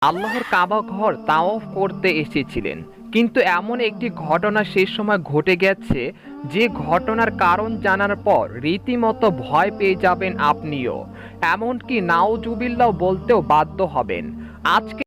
আল্লাহর কাবা ঘর তাওয়াফ করতে এসেছিলেন, কিন্তু এমন একটি ঘটনা সেই সময় ঘটে গেছে যে ঘটনার কারণ জানার পর রীতিমতো ভয় পেয়ে যাবেন আপনিও, এমনকি নাউজুবিল্লাহ বলতেও বাধ্য হবেন। আজকে